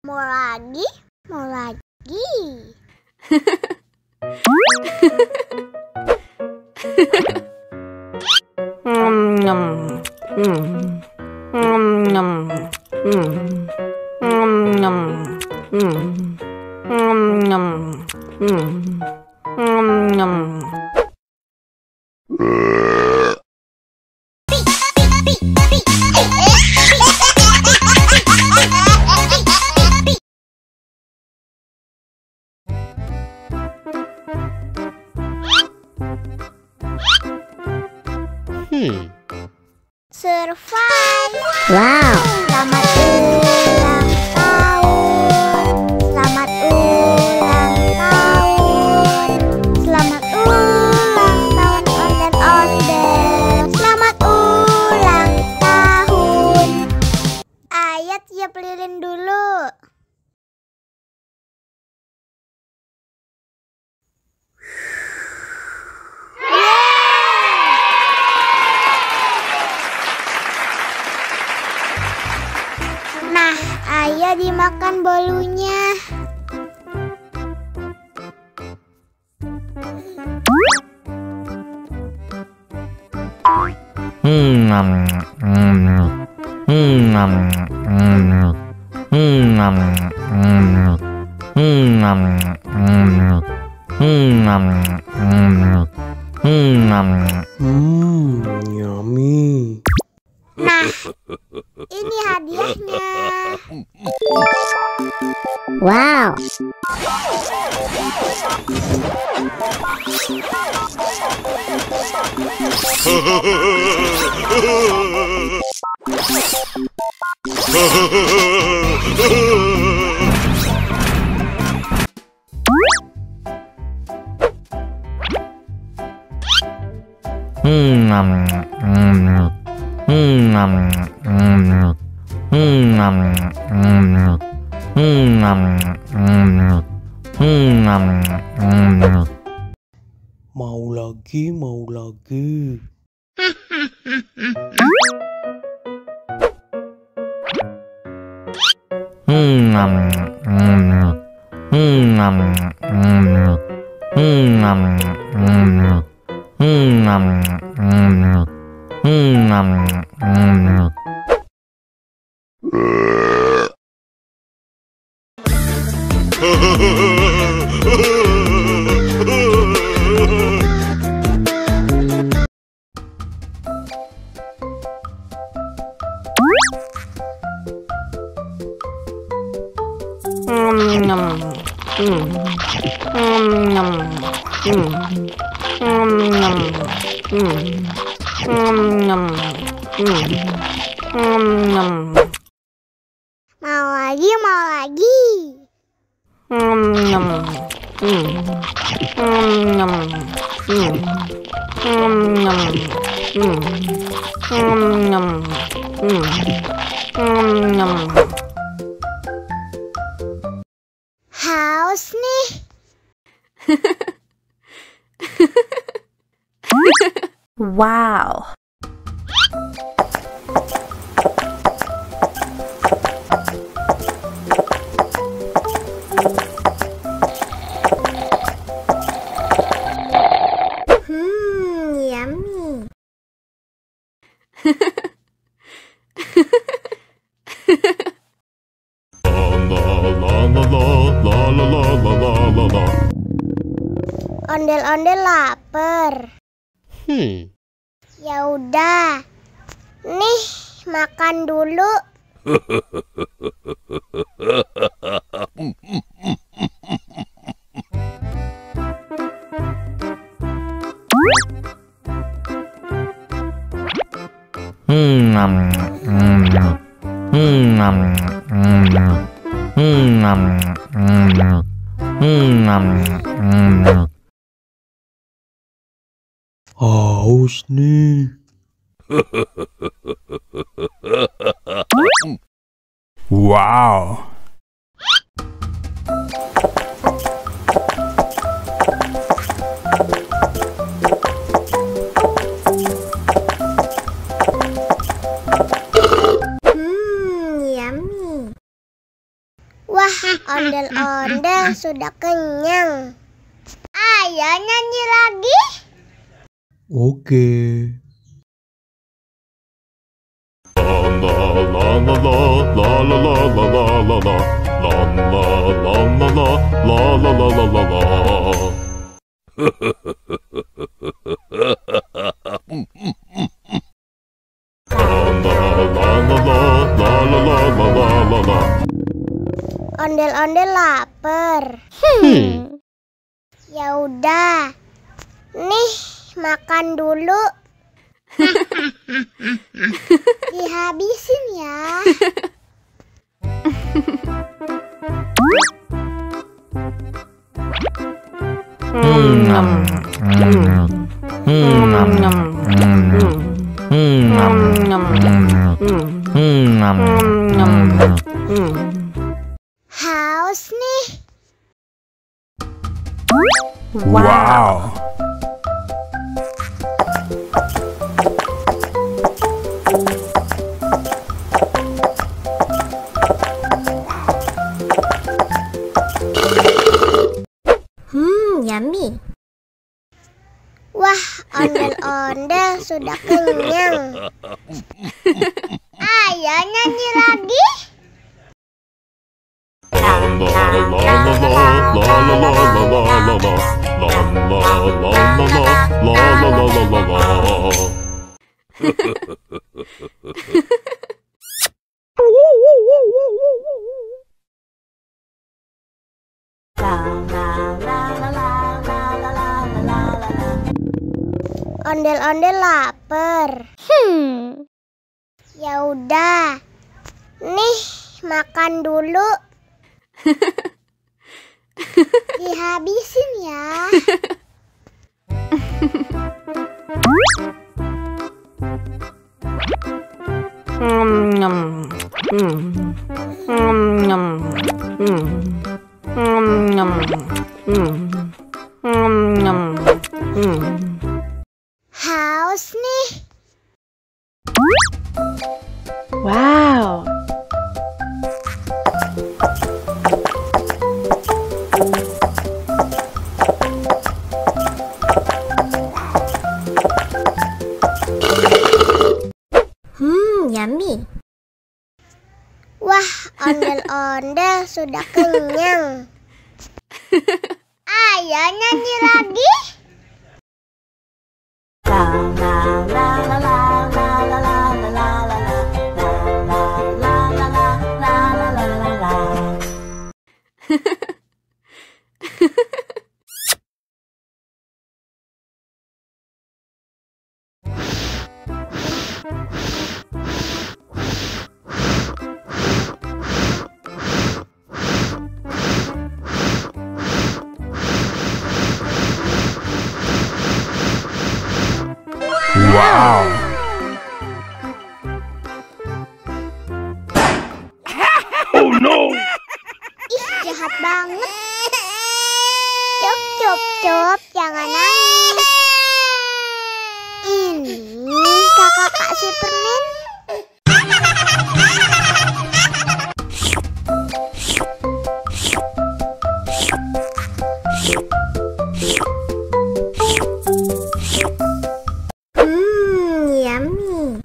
Mau lagi? Mau lagi? Survive! Wow! Selamat ulang tahun! Selamat ulang tahun! Selamat ulang tahun ondel-ondel! Selamat ulang tahun! Ayo tiup lilin dulu. Nah, ayo dimakan bolunya. Yummy. Nah, ini hadiahnya. Wow! Mau lagi, mau lagi. Mau lagi, mau lagi. Haus nih. Wow! Yummy. Ondel-ondel lapar. Ya udah. Nih, makan dulu. Haus nih. Wow. Yummy. Wah, ondel-ondel sudah kenyang. Ayo nyanyi lagi. Oke. Ondel-ondel lapar. Ya udah. Nih, makan dulu. Dihabisin ya. Haus nih. Wow. Yummy. Wah, ondel-ondel sudah kenyang. Ayo nyanyi lagi. Ondel-ondel lapar. Ya udah. Nih, makan dulu. Dihabisin ya. Haus nih. Wow. Yummy. Wah, ondel-ondel sudah kenyang. Ayo nyanyi lagi. Wow. Oh no. Ih, jahat banget. Cup, jangan nangis. Ini kakak kasih permen. Yummy.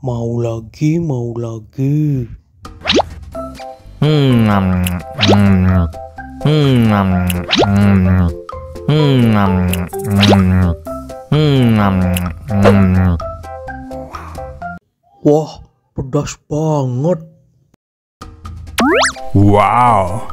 Mau lagi, mau lagi. Wah, pedas banget. Wow.